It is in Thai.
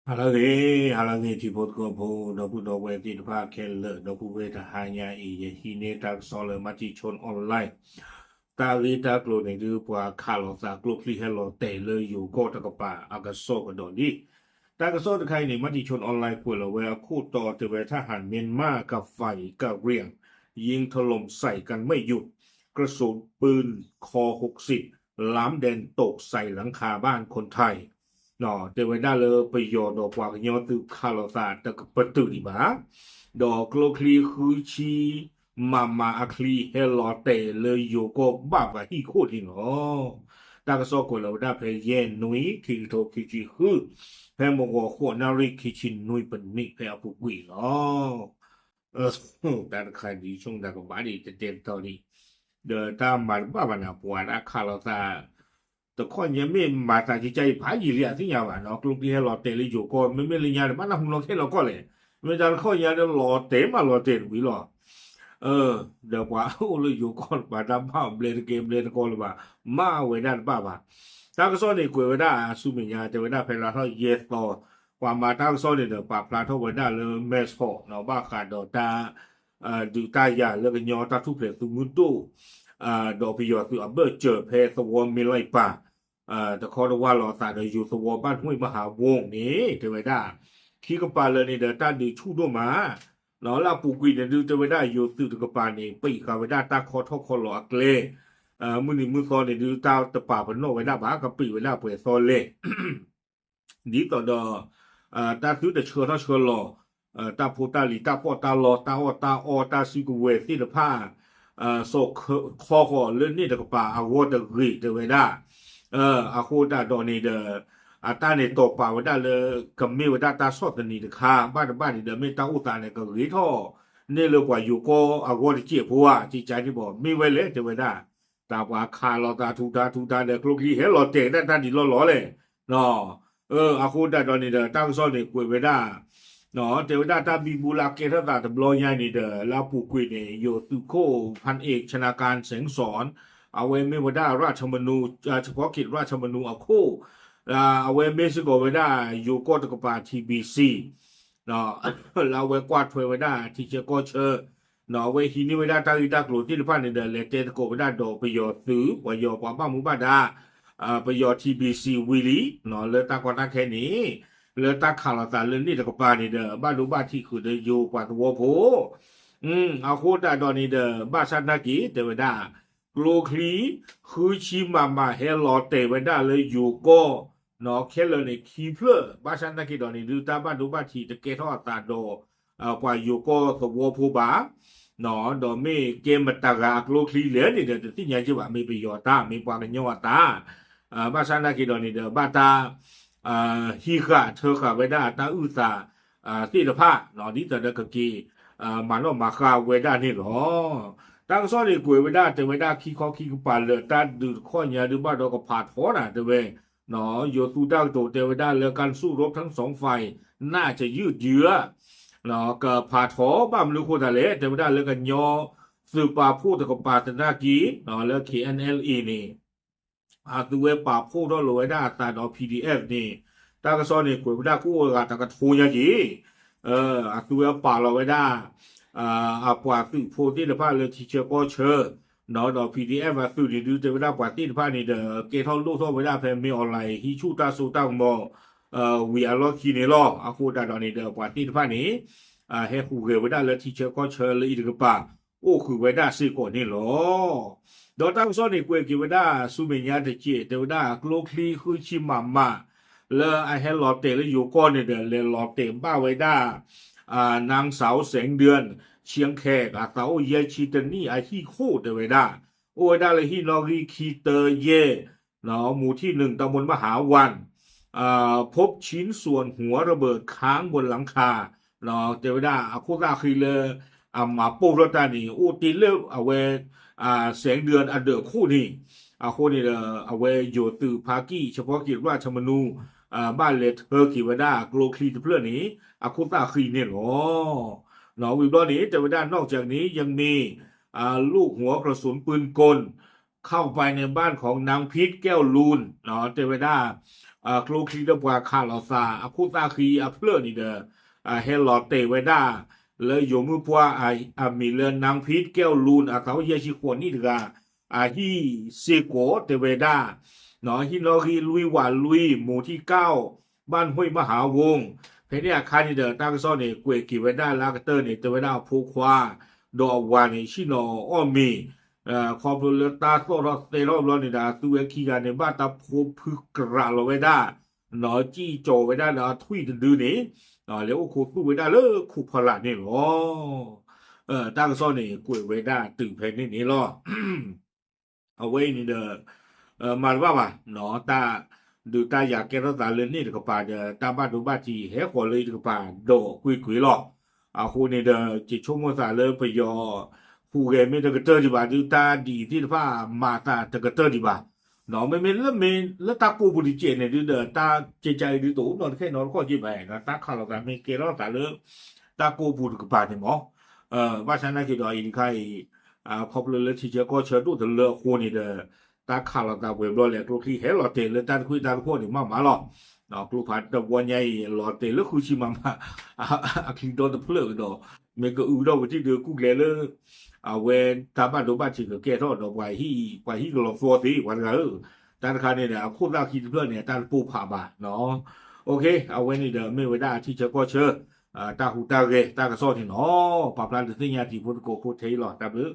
Halage tipot ko po dobu dobu ti pa kel dobu we ta hanya i ye hine ta solo mati chon online ta vi ta klo ne du pa khalo sa klo pli hello te le yu ko ta ka pa aga so ko do ni ta ka so ta kai ni mati chon online พวกเราเวลาคู่ต่อจะเวทหารเมียนมากับไฟกับเรียงยิงถล่มใส่กันไม่หยุดกระสุนปืนคอ60ล้ำแดนตกใส่หลังคาบ้านคนไทย no te voy a darประโยชน์กว่าย้อนตุคาร์ลซาตะกประตูดีบ้าดอกโคลคลีคุชีมาอะคลีเฮลอเตเลยโยโกบ้าบะฮิโคติโนตากสอกเราได้เพยนุยคิโตคิจิคือเพมโกโคนาริคิชินุยเป็นนิเพอปุกุยเนาะแต่ใครดีช่วงแต่ก็บ้าดีจะเต็มตอนนี้เดินตามมาบ้าบันปวดคาร์ลซา ตะข้อยังไม่มาตัดสินใจผายีเรียที่ยาวเนาะกลุ่มที่ให้หลอดเตะเลยอยู่ก็ไม่เลยยาบ้านเราหุ่นเราแค่เราก็เลยไม่จำข้อยาเดี๋ยวหลอดเตะมาหลอดเตะวิหรอเดี๋ยวว่าโอ้เลยอยู่ก่อนมาดำผ้าเบลเกมเบลก่อนหรือว่ามาเวด้านป้าป่ะถ้าก็ซ้อนในกวยเวด้าสุเมียจะเวด้าเพลาเท่าเยสต่อความมาตั้งซ้อนในเดี๋ยวปากพลาเท่าเวด้าเลยเมสโคเนาะบ้าขาดดอกตาดูตายาแล้วก็ยอตาทุกเพลตุมุนตู้ดอกพิยอตุอับเบอร์เจอเพสวอมมิไลป่า แต่ขอรู้ว่าเราสายอยู่สวบ้านห้วยมหาวงนี้เทวดาขี้กระปาเลยนี่เดินตาดูชูด้วยมาเราลาปูกุยเนี่ยดูเทวดาอยู่สื่อกระปานี่ปีกเวดาตาคอทอคอหลอกเลมือนี่มือซอนเนี่ยดูตาตะป่าเป็นโนเวดาบ้ากระปีเวดาเปิดซอนเลยดีต่อดอตาซื้อแต่เชื่อถ้าเชื่อหล่อตาพูตาหลีตาปอตาหลอตาอตาซิกเวสิลผ้าโศกคอเรื่องนี่ตะกป่าอาวอตะรีเทวดาอาโคดาดอนีเดอาตาเนตป่าวดาเลยกัมมีวดาตาสอดนีเดคาบ้านนี่เดเมตาอุตาเนี่ยก็รีท่อเนี่ยเลยกว่าอยู่ก็อาวอดเจียพัวจิใจที่บอกมีไว้เลยเทวดาตาว่าคาลอตาทุกตาเดกลุกีเฮลอเตนั่นดีล้อเลยเนาะอาโคดาดอนีเดตั้งซ้อนเนี่ยกวยเวดาเนาะเทวดาตาบีบูลาเกตตาตบลอยใหญ่นี่เดลาปูกุยเนี่ยโยตุโคพันเอกชนาการเสงสอนเอาไว้ไม่ว่าได้ราชมนูเฉพาะกิจราชมนูเอาคู่เอาไว้ไม่สกอไว้ได้อยู่ก็ตะกปาทีบีซีเนาะเราไว้กวาดถวยไว้ได้ที่เชก็เชอเนาะไว้ทีนี้ไว้ได้ตั้งกลุ่มที่ผ่านในเดือนเลเตตะโกไว้ได้ดอกประโยชน์ซื้อประโยชน์ความบ้ามุบ้าดาประโยชน์ทีบีซีวิลีเนาะเลยตั้งก่อนตั้งแค่นี้เลยตั้งข่าวสารเรื่องนี้ตะกปาในเดือบ้านรู้บ้านที่คือเดืออยู่กว่าตัวโผเอาโคตรได้ตอนนี้เดือบ้านชันนากีเดี๋ยวได้กลัวคลีคือชิมาเฮลอเตไว้ได้เลยอยู่ก็เนาะแค่เลยในคีเพลบ้านชันนากีตอนนี้ดูตาบ้านดูบ้านที่ตะเกียทอดตาโดกว่าอยู่ก็ตัวผู้บ้าเนาะดอไม่เกมมันตากากลัวคลีเหลือนี่เดี๋ยวที่ยังจะว่าไม่ประโยชน์ตาไม่ความเป็นยอดตาบ้านชันนากีตอนนี้เดี๋ยวบ้านตาฮีกะเธอค่ะไว้ได้ตาอุตสาที่ละผ้าเนาะนี่แต่เด็กกี้มันว่ามาคาเวด้านี่หรอตั้งซ้อนในกวยเวด้าแต่เวด้าขี้ข้อขี้กุปาเลยตาดูข้อยาดูบ้านเราก็ผ่าท้อน่ะเดเวเนาะโยตูด้าโตเตเวด้าเลยการสู้รบทั้งสองฝ่ายน่าจะยืดเยื้อเนาะก็ผ่าท้อบ้ามลูกโคตรเละเตเวด้าเลยกันยอสืบป่าพูดแต่กับป่าตนากีเนาะแล้ว KNLE นี่ตัวเว็บป่าพูดด้วยเลยเวด้าตาดอ PDF นี่ตากระซ้อนในกวยเวด้ากู้กันตากระทูยาจีตัวเว็บป่าเราเวด้าปว่าสื่อโพธิภาพเลยที่เชื่อก็เชื่อเนาะดอก PDF มาสื่อดีดูแต่เวลาปว่าที่ภาพนี่เด้อเกทอนลูกท่อเวลาแพมมีออนไลน์ฮิชูตาสูตามอวีอาร์ล็อกคีเนลออาคูดาดอนนี่เด้อปว่าที่ภาพนี้เฮคูเกเวลาเลยที่เชื่อก็เชื่อเลยอีกป่าโอ้คือเวลาสิก่อนนี่หรอดอกตั้งซ้อนในกวยกิเวลาสุเมียตะเจเดเวลาโกลคลีคือชิมาแล้วไอเฮลลอเตแล้วอยู่ก้อนเนี่ยเด้อเลยลอเตบ้าไว้ได้นางสาวแสงเดือนเชียงแขกสาวเยชิตนี่ที่โคตรเวด้าโอ้ยได้เลยที่นอรีคีเตเยเนาะหมู่ที่1ตำบลมหาวันพบชิ้นส่วนหัวระเบิดค้างบนหลังคาเนาะเทวดาโคตรคือเลยมาปูรตานี่โอ้ตีเลือกเอาไว้แสงเดือนเดอคู่นี่คู่นี่เอาไว้อยู่ตือภากี้เฉพาะกิจราชมนูบ้านเลเธอคิวดาโกลคลีเพื่อนนี้คุตาคีเนี่ยหรอเนาะวิบล้อนี้แต่ว่าด้านนอกจากนี้ยังมีลูกหัวกระสุนปืนกลเข้าไปในบ้านของนางพิษแก้วลูนเนาะเทวดา โคลคีเดบัวคาลอซาคูตาคีเพลนี่เดเฮลอเตเวดาเลยโยมือพัวมีเลนางพีดแก้วลูนเขาเยชิควนี่เดกฮีเซโกเตเวดาเนาะฮินอรีลุยวาลุยหมู่ที่9บ้านห้วยมหาวงเพเนี่ยคานี่เดตั้งซ่อนเนี่ยกวยกิเวดาลากเตอร์เนี่ยเตเวดาผูควาดอวานเนี่ยชิโนอ้อมีคอมพิวเตอร์โซลเตโรบลอนี่ดาตัวคีกันในบ้านตาพูพึกราลเวดาเนาะจี้โจเวดาเนาะทุยดื้อนี่เลี้ยวคูตู้เวดาเลยคูพลานี่หรอตั้งซ่อนเนี่ยกวยเวดาตื่นเพนนี่หรอเอาไว้นี่เด้มาว่าป่ะเนาะตาดูตาอยากแก้รักษาเรื่องนี้เด็กป่าเด้อตาบ้านดูบ้านจีเฮ้ขอเลยเด็กป่าโดคุยหรอกคู่นี่เด้อจิชงภาษาเลยไปยอคู่แกไม่เด็กเตอร์ดีบ่าดูตาดีที่ผ้ามาตาเด็กเตอร์ดีบ่าเนาะไม่แล้วตาปูบุรีเจเนี่ยดูเด้อตาใจดูตัวนอนแค่นอนก็จีบไปนะตาข้าวเราแต่ไม่เกล้าตาเลยตาปูบุรีกับป่าเนี่ยหมอว่าฉันน่าจะดอยอินไข่พอเลยที่เจ้าก็เชิญดูแต่เลือกคู่นี่เด้อ ตาข่าวเราตาเว็บรอแหละกลูที่เห็นหลอดเตะเลยตาคุยตาพวกนี่มาหรอกเนาะกลูผ่านตะวันใหญ่หลอดเตะแล้วคุยชิมาคิงโดนตะเพลิงดอกเมก็อูดอกที่เดือกูเลยเลยเวนตาบ้านดูบ้านชิงก็แก่ทอดดอกไว้ที่ก็หลอกฟัวตีวันก็ตาคาเนี่ยพูดเล่าคิดเพื่อนเนี่ยตาปูผ่าบาเนาะโอเคเอาไว้นี่เดี๋ยวไม่ไว้ได้ที่จะก็เชื่อตาหูตาเกตากระซ้อนที่เนาะปรับร้านที่ยาที่พูดโกพูดเทหลอดตาเบื้อ